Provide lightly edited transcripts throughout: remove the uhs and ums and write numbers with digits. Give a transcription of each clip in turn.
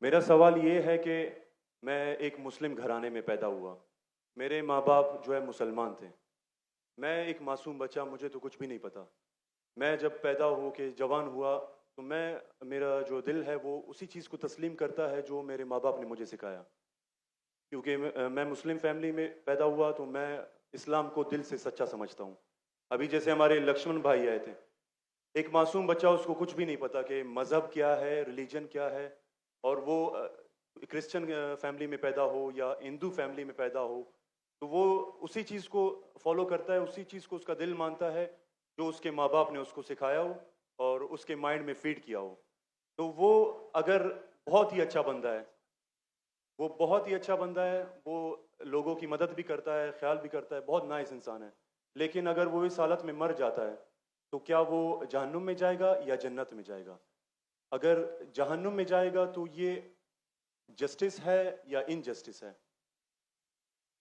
मेरा सवाल ये है कि मैं एक मुस्लिम घराने में पैदा हुआ। मेरे माँ बाप जो है मुसलमान थे। मैं एक मासूम बच्चा, मुझे तो कुछ भी नहीं पता। मैं जब पैदा हो के जवान हुआ तो मेरा जो दिल है वो उसी चीज़ को तस्लीम करता है जो मेरे माँ बाप ने मुझे सिखाया। क्योंकि मैं मुस्लिम फैमिली में पैदा हुआ तो मैं इस्लाम को दिल से सच्चा समझता हूँ। अभी जैसे हमारे लक्ष्मण भाई आए थे, एक मासूम बच्चा, उसको कुछ भी नहीं पता कि मज़हब क्या है, रिलीजन क्या है। और वो क्रिश्चियन फैमिली में पैदा हो या हिंदू फैमिली में पैदा हो, तो वो उसी चीज़ को फॉलो करता है, उसी चीज़ को उसका दिल मानता है जो उसके माँ बाप ने उसको सिखाया हो और उसके माइंड में फीड किया हो। तो वो अगर बहुत ही अच्छा बंदा है, वो बहुत ही अच्छा बंदा है, वो लोगों की मदद भी करता है, ख्याल भी करता है, बहुत नाइस इंसान है। लेकिन अगर वो इस हालत में मर जाता है तो क्या वो जहन्नुम में जाएगा या जन्नत में जाएगा? अगर जहन्नुम में जाएगा तो ये जस्टिस है या इनजस्टिस है?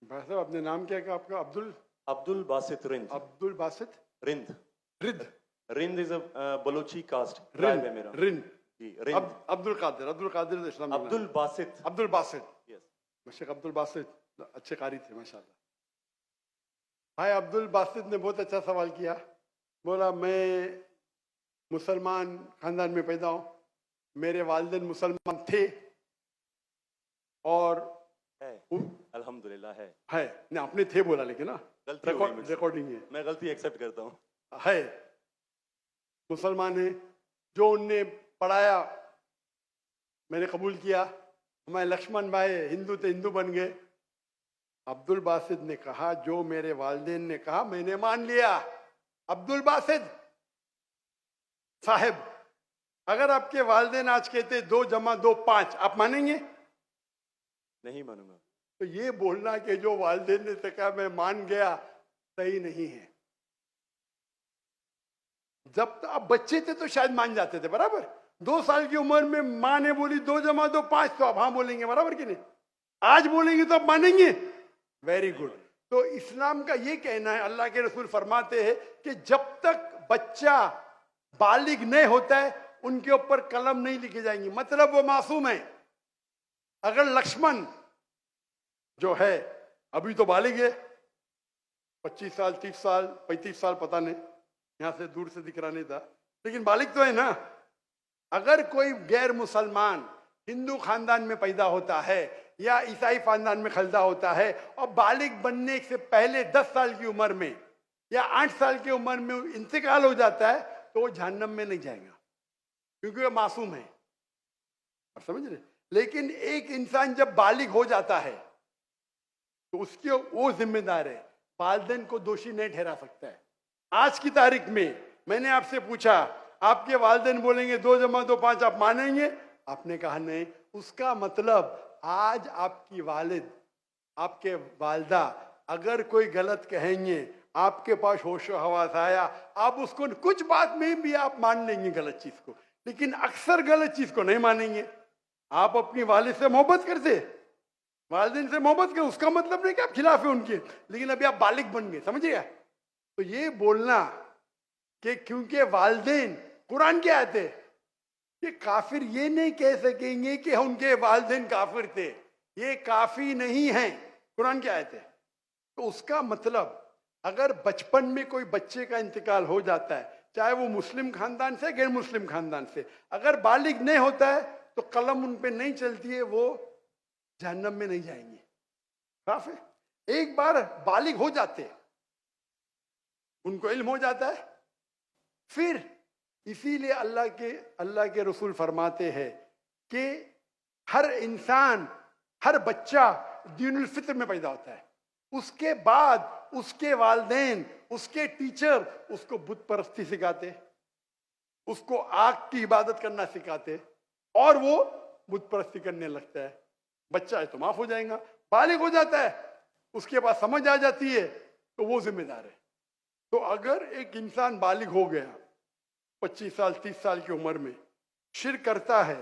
भाई साहब, आपने नाम क्या कहा आपका? Abdul Abdul Basit Rind. Abdul Basit Rind. Rind Rind is a Balochi caste रिन ट्राइब है मेरा। रिन जी रिंद। अब्दुल कादिर तो इस्लाम में नाम अब्दुल है। बासित। अब्दुल बासित। यस। शेख अब्दुल बासित अच्छे कारी थे माशाल्लाह। भाई अब्दुल बासित ने बहुत अच्छा सवाल किया। बोला मैं मुसलमान खानदान में पैदा हूँ, मेरे वालिदैन मुसलमान थे और है। उ- अल्हम्दुलिल्लाह है। है नहीं, आपने थे बोला लेकिन ना गलती हो गई मुझसे। रिकॉर्डिंग है। मैं गलती एक्सेप्ट करता हूँ। है मुसलमान है, जो उनने पढ़ाया मैंने कबूल किया। हमारे लक्ष्मण भाई हिंदू थे, हिंदू बन गए। अब्दुल बासित ने कहा जो मेरे वालिदैन ने कहा मैंने मान लिया। अब्दुल बासित साहब, अगर आपके वालिदैन आज कहते 2 + 2 = 5, आप मानेंगे? नहीं मानूंगा। तो ये बोलना कि जो वालिदैन ने कहा मैं मान गया, सही नहीं है। जब तो आप बच्चे थे तो शायद मान जाते थे, बराबर। 2 साल की उम्र में माँ ने बोली 2 + 2 = 5, तो आप हाँ बोलेंगे, बराबर कि नहीं? आज बोलेंगे तो आप मानेंगे। Very good. तो इस्लाम का ये कहना है, अल्लाह के रसूल फरमाते हैं कि जब तक बच्चा बालिग नहीं होता है उनके ऊपर कलम नहीं लिखी जाएंगी, मतलब वो मासूम है। अगर लक्ष्मण जो है अभी तो बालिग है, 25 साल 30 साल 35 साल पता नहीं, यहां से दूर से दिख रहा नहीं था, लेकिन बालिग तो है ना। अगर कोई गैर मुसलमान हिंदू खानदान में पैदा होता है या ईसाई खानदान में पैदा होता है और बालिग बनने से पहले 10 साल की उम्र में या 8 साल की उम्र में इंतकाल हो जाता है, तो वो जहन्नम में नहीं जाएगा, क्योंकि वो मासूम है। आप समझ रहे? लेकिन एक इंसान जब बालिग हो जाता है तो उसके वो जिम्मेदार है, वालिदैन को दोषी नहीं ठहरा सकता है। आज की तारीख में मैंने आपसे पूछा, आपके वालिदैन बोलेंगे 2 + 2 = 5, आप मानेंगे? आपने कहा नहीं। उसका मतलब आज आपकी वालिद, आपके वालदा अगर कोई गलत कहेंगे, आपके पास होश हवास आया, आप उसको कुछ बात में भी आप मान लेंगे गलत चीज को, लेकिन अक्सर गलत चीज को नहीं मानेंगे। आप अपनी वालिद से मोहब्बत करते, वालिदैन से मोहब्बत कर, उसका मतलब नहीं कि आप खिलाफ है उनके, लेकिन अभी आप बालिग बन गए, समझिए। तो ये बोलना कि क्योंकि वालिदैन, कुरान क्या आयत है कि काफिर ये नहीं कह सकेंगे कि उनके वालिदैन काफिर थे, ये काफी नहीं है। कुरान क्या आयत है? तो उसका मतलब अगर बचपन में कोई बच्चे का इंतकाल हो जाता है, चाहे वो मुस्लिम खानदान से गैर मुस्लिम खानदान से, अगर बालिग नहीं होता है तो कलम उन पे नहीं चलती है, वो जहन्नम में नहीं जाएंगे। साफ है। एक बार बालिग हो जाते हैं, उनको इल्म हो जाता है, फिर इसीलिए अल्लाह के रसूल फरमाते हैं कि हर इंसान, हर बच्चा दीनुल फित्र में पैदा होता है। उसके बाद उसके वालिदैन, उसके टीचर उसको बुत परस्ती सिखाते, उसको आग की इबादत करना सिखाते, और वो बुत परस्ती करने लगता है। बच्चा है तो माफ हो जाएगा, बालिग हो जाता है, उसके बाद समझ आ जाती है, तो वो जिम्मेदार है। तो अगर एक इंसान बालिग हो गया 25 साल 30 साल की उम्र में, शिर्क करता है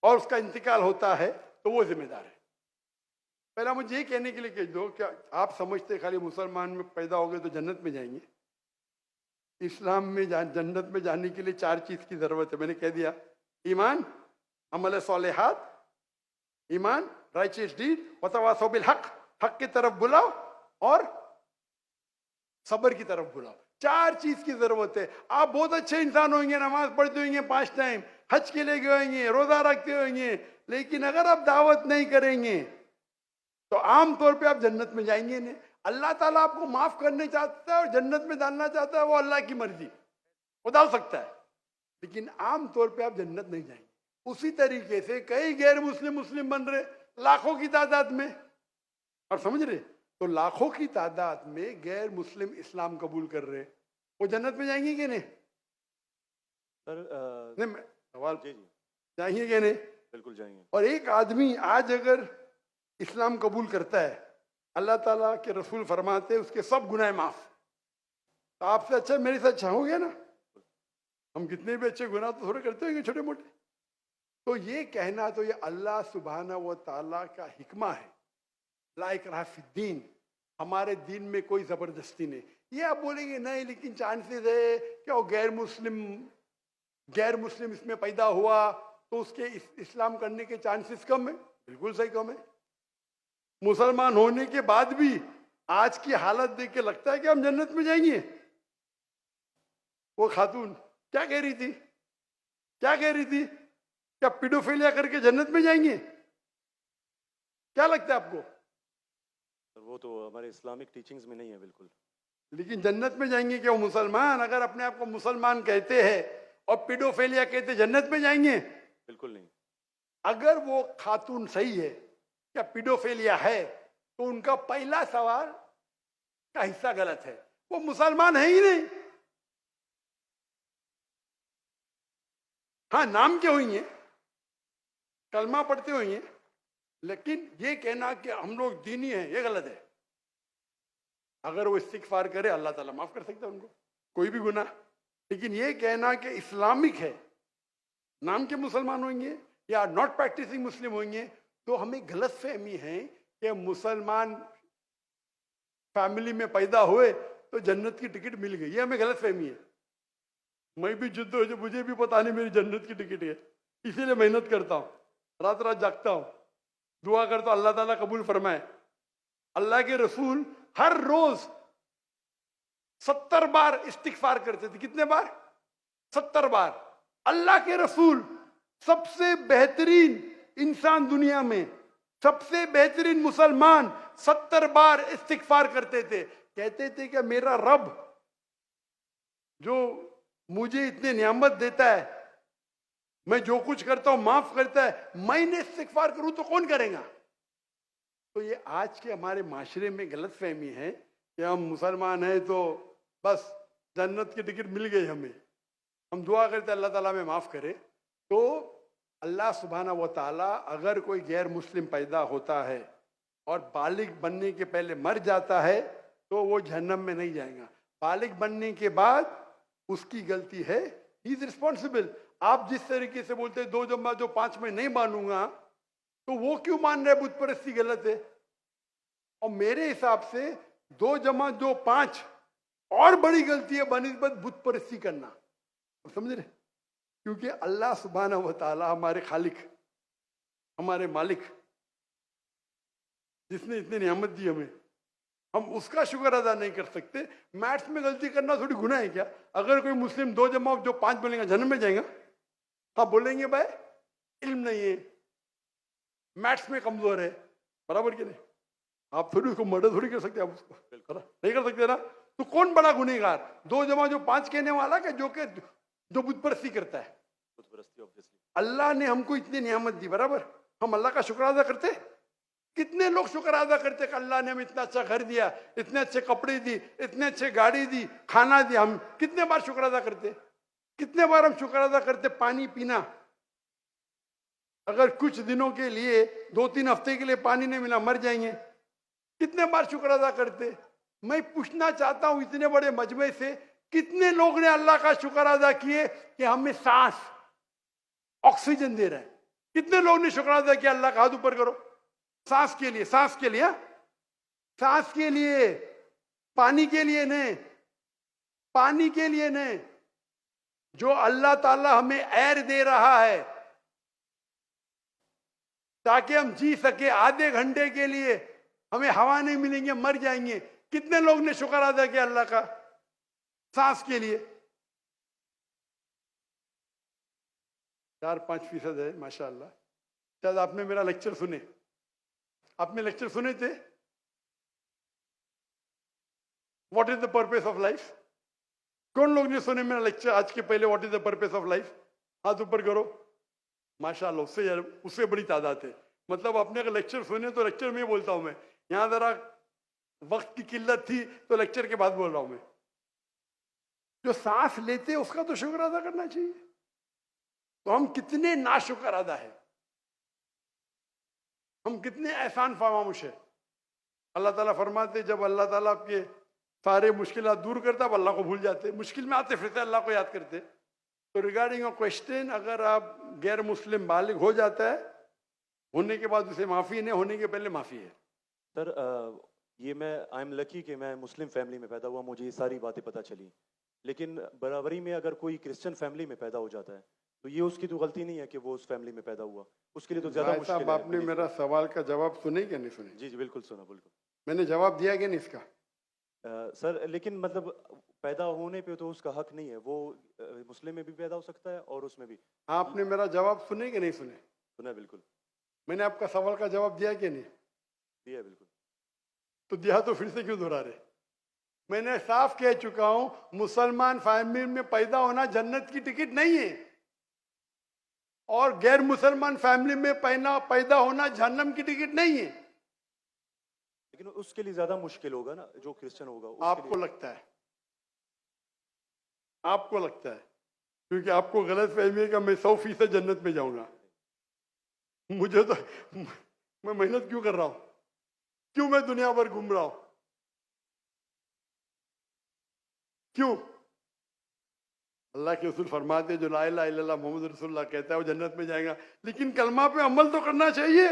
और उसका इंतकाल होता है, तो वो जिम्मेदार है। पहला मुझे ये कहने के लिए कह दो, क्या आप समझते खाली मुसलमान में पैदा हो गए तो जन्नत में जाएंगे? इस्लाम में जन्नत में जाने के लिए 4 चीज की जरूरत है। मैंने कह दिया, ईमान, अमल सालेहात ईमान, राइचियस डीड, वतवासौ बिल हक, हक की तरफ बुलाओ और सब्र की तरफ बुलाओ। 4 चीज की जरूरत है। आप बहुत अच्छे इंसान होंगे, नमाज पढ़ते होंगे 5 टाइम, हज के लिए गए होंगे, रोजा रखते होंगे, लेकिन अगर आप दावत नहीं करेंगे तो आमतौर पे आप जन्नत में जाएंगे नहीं। अल्लाह ताला आपको माफ करने चाहता है और जन्नत में डालना चाहता है, वो अल्लाह की मर्जी, वो डाल सकता है, लेकिन आमतौर पे आप जन्नत नहीं जाएंगे। उसी तरीके से कई गैर मुस्लिम मुस्लिम बन रहे लाखों की तादाद में, और समझ रहे, तो लाखों की तादाद में गैर मुस्लिम इस्लाम कबूल कर रहे, वो जन्नत में जाएंगे कि नहीं? सर नहीं, सवाल जी जी जाएंगे कि नहीं? बिल्कुल जाएंगे। और एक आदमी आज अगर इस्लाम कबूल करता है, अल्लाह ताला के रसूल फरमाते हैं उसके सब गुनाह माफ। तो आपसे अच्छा मेरे से अच्छा हो गया ना। हम कितने भी अच्छे गुनाह तो थोड़े करते होंगे छोटे मोटे। तो ये कहना, तो ये अल्लाह सुब्हाना व ताला का हिकमा है, ला इकराह फिद्दीन, हमारे दीन में कोई जबरदस्ती नहीं। ये आप बोलेंगे नहीं लेकिन चांसेस है कि वो गैर मुस्लिम इसमें पैदा हुआ तो उसके इस्लाम करने के चांसेस कम है। बिल्कुल सही कम है। मुसलमान होने के बाद भी आज की हालत देख के लगता है कि हम जन्नत में जाएंगे। वो खातून क्या कह रही थी, क्या कह रही थी? क्या पीडोफिलिया करके जन्नत में जाएंगे? क्या लगता है आपको? सर वो तो हमारे इस्लामिक टीचिंग्स में नहीं है बिल्कुल। लेकिन जन्नत में जाएंगे क्या वो मुसलमान? अगर अपने आप को मुसलमान कहते हैं और पीडोफिलिया कहते, जन्नत में जाएंगे? बिल्कुल नहीं। अगर वो खातून सही है, क्या पीडोफिलिया है, तो उनका पहला सवाल का हिस्सा गलत है। वो मुसलमान है ही नहीं। हाँ, नाम के होंगे, कलमा पढ़ते होंगे, लेकिन ये कहना कि हम लोग दीनी हैं, ये गलत है। अगर वो इस्तिगफार करे अल्लाह ताला माफ कर सकता है उनको, कोई भी गुनाह। लेकिन ये कहना कि इस्लामिक है, नाम के मुसलमान होंगे या नॉट प्रैक्टिसिंग मुस्लिम होंगे, तो हमें गलत फहमी है कि मुसलमान फैमिली में पैदा हुए तो जन्नत की टिकट मिल गई। ये हमें गलत फहमी है। मैं भी जिद्द हो, मुझे भी पता नहीं मेरी जन्नत की टिकट है, इसीलिए मेहनत करता हूँ, रात रात जागता हूँ, दुआ करता हूँ अल्लाह ताला कबूल फरमाए। अल्लाह के रसूल हर रोज 70 बार इस्तिगफार करते थे। कितने बार? 70 बार। अल्लाह के रसूल सबसे बेहतरीन इंसान दुनिया में, सबसे बेहतरीन मुसलमान 70 बार इस्तिगफार करते थे। कहते थे कि मेरा रब जो मुझे इतने नियामत देता है, मैं जो कुछ करता हूं माफ करता है, मैंने इस्तिगफार करूं तो कौन करेगा? तो ये आज के हमारे माशरे में गलत फहमी है कि हम मुसलमान हैं तो बस जन्नत की टिकट मिल गई हमें। हम दुआ करते अल्लाह ताला में माफ करे। तो अल्लाह सुब्हाना व ताला अगर कोई गैर मुस्लिम पैदा होता है और बालिग बनने के पहले मर जाता है तो वो जहन्नम में नहीं जाएगा। बालिग बनने के बाद उसकी गलती है, ही इज रिस्पॉन्सिबल। आप जिस तरीके से बोलते हैं 2 जमा 2 5 में नहीं मानूंगा, तो वो क्यों मान रहे बुत परस्ती गलत है? और मेरे हिसाब से 2 जमा 2 5 और बड़ी गलती है बनिस्बत बुत परस्ती करना। समझ रहे? क्योंकि अल्लाह सुब्हाना व ताला हमारे खालिक, हमारे मालिक, जिसने इतनी नियामत दी हमें, हम उसका शुक्र अदा नहीं कर सकते। मैथ्स में गलती करना थोड़ी गुनाह है क्या? अगर कोई मुस्लिम 2 जमा 2 5 बोलेगा जन्नत में जाएगा? हाँ बोलेंगे भाई इल्म नहीं है, मैथ्स में कमजोर है, बराबर के नहीं? आप थोड़ी उसको मर्डर थोड़ी कर सकते, आप उसको नहीं कर सकते ना। तो कौन बड़ा गुनहगार, 2 जमा 5 कहने वाला कि जो बुत परस्ती करता है? बुत परस्ती ऑब्वियसली। अल्लाह अल्लाह ने हमको इतनी नियामत दी, बराबर, हम अल्लाह का शुक्र अदा करते? कितने लोग शुक्र अदा करते कि अल्लाह ने हमें इतना अच्छा घर दिया, इतने अच्छे कपड़े दी, इतने अच्छे गाड़ी दी, खाना दिया। हम कितने बार शुक्र अदा करते? कितने बार हम शुक्र अदा करते? पानी पीना, अगर कुछ दिनों के लिए 2-3 हफ्ते के लिए पानी नहीं मिला मर जाएंगे। कितने बार शुक्र अदा करते? मैं पूछना चाहता हूं इतने बड़े मजमे से कितने लोग ने अल्लाह का शुक्र अदा किए कि हमें सांस, ऑक्सीजन दे रहे हैं? कितने लोग ने शुक्र अदा किया? अल्लाह का हाथ ऊपर करो। सांस के लिए, सांस के लिए, सांस के लिए, पानी के लिए नहीं, पानी के लिए नहीं। जो अल्लाह ताला हमें एयर दे रहा है, ताकि हम जी सके। आधे घंटे के लिए हमें हवा नहीं मिलेंगे, मर जाएंगे। कितने लोग ने शुक्र अदा किया अल्लाह का सांस के लिए? 4-5% है माशाअल्लाह। शायद आपने मेरा लेक्चर सुने, आपने लेक्चर सुने थे what is the purpose of life? कौन लोग ने सुने मेरा लेक्चर आज के पहले? What is the purpose of life? हाथ ऊपर करो। माशाअल्लाह, उससे बड़ी तादाद है। मतलब आपने अगर लेक्चर सुने तो लेक्चर में बोलता हूं मैं, यहां जरा वक्त की किल्लत थी तो लेक्चर के बाद बोल रहा हूं मैं। जो सांस लेते उसका तो शुक्र अदा करना चाहिए। तो हम कितने नाशुक्र अदा है, हम कितने एहसान फरामोश है। अल्लाह ताला फरमाते जब अल्लाह ताला आपके सारे मुश्किलात दूर करता, अब अल्लाह को भूल जाते। मुश्किल में आते फिरते अल्लाह को याद करते। तो रिगार्डिंग अ क्वेश्चन, अगर आप गैर मुस्लिम बालिग हो जाता है, होने के बाद उसे माफी नहीं, होने के पहले माफी है। सर ये मैं आई एम लकी कि मैं मुस्लिम फैमिली में पैदा हुआ, मुझे ये सारी बातें पता चली। लेकिन बराबरी में अगर कोई क्रिश्चियन फैमिली में पैदा हो जाता है तो ये उसकी तो गलती नहीं है कि वो उस फैमिली में पैदा हुआ, उसके लिए तो ज्यादा भाई मुश्किल साहब, है। आपने मेरा सवाल का जवाब सुने कि नहीं सुने? जी जी बिल्कुल सुना, बिल्कुल। मैंने जवाब दिया कि नहीं इसका? सर लेकिन मतलब पैदा होने पे तो उसका हक नहीं है, वो मुस्लिम में भी पैदा हो सकता है और उसमें भी। आपने मेरा जवाब सुने कि नहीं सुने? सुना है, बिल्कुल मैंने आपका सवाल का जवाब दिया कि नहीं? दिया है, बिल्कुल। तो दिया तो फिर से क्यों दोहरा रहे? मैंने साफ कह चुका हूं, मुसलमान फैमिली में पैदा होना जन्नत की टिकट नहीं है, और गैर मुसलमान फैमिली में पैदा होना जहन्नम की टिकट नहीं है। लेकिन उसके लिए ज्यादा मुश्किल होगा ना, जो क्रिश्चियन होगा उसके आपको लगता है, आपको लगता है, क्योंकि आपको गलत फहमी है कि मैं 100% जन्नत में जाऊंगा। मुझे तो, मैं मेहनत क्यों कर रहा हूं, क्यों मैं दुनिया भर घूम रहा हूं, क्यों? अल्लाह के रसूल फरमाते जो ला इलाहा इल्लल्लाह मोहम्मद रसूलुल्लाह कहता है वो जन्नत में जाएगा। लेकिन कलमा पे अमल तो करना चाहिए।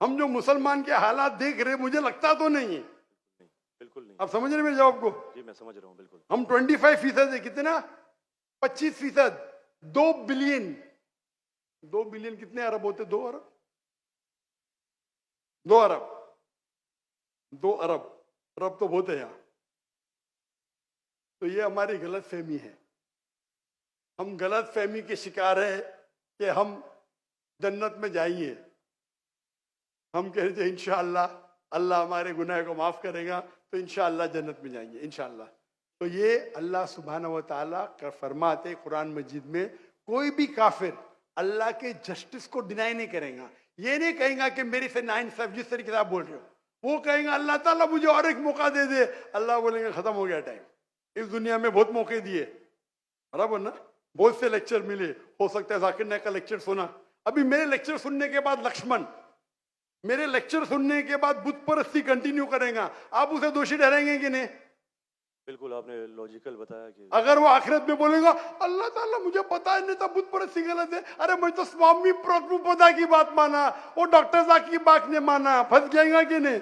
हम जो मुसलमान के हालात देख रहे, मुझे लगता तो नहीं है। बिल्कुल नहीं। आप समझ रहे मेरे जवाब को? जी मैं समझ रहा हूँ, बिल्कुल। हम 25% है, कितना? 25%। 2 बिलियन, 2 बिलियन कितने अरब होते? 2 अरब, 2 अरब, 2 अरब। अरब तो बहुत है यहाँ। तो ये हमारी गलत फहमी है। हम गलत फहमी के शिकार है कि हम जन्नत में जाएंगे। हम कह रहे थे इंशाअल्लाह अल्लाह हमारे गुनाह को माफ करेगा तो इंशाअल्लाह जन्नत में जाएंगे, इंशाअल्लाह। तो ये अल्लाह सुब्हानहू व तआला का फरमाते कुरान मजीद में, कोई भी काफिर अल्लाह के जस्टिस को डिनाई नहीं करेगा। ये नहीं कहेगा कि मेरे से नाइंसाफ, जिस तरीके से आप बोल रहे हो, वो कहेगा अल्लाह ताला मुझे और एक मौका दे दे। अल्लाह बोलेंगे खत्म हो गया टाइम, इस दुनिया में बहुत मौके दिए, बराबर ना? बहुत से लेक्चर मिले, हो सकता है जाकिर नायक का लेक्चर सुना। अभी मेरे लेक्चर सुनने के बाद लक्ष्मण मेरे लेक्चर सुनने के बाद बुत परस्ती कंटिन्यू करेगा, आप उसे दोषी ठहराएंगे कि नहीं? बिल्कुल, आपने लॉजिकल बताया कि अगर वो आखिरत में बोलेगा अल्लाह ताला मुझे पता ही नहीं था बुत परस्ती गलत है, अरे मैं तो स्वामी प्रभुपदा की बात माना, वो डॉक्टर साहब की बात नहीं माना, फंस जाएगा कि नहीं?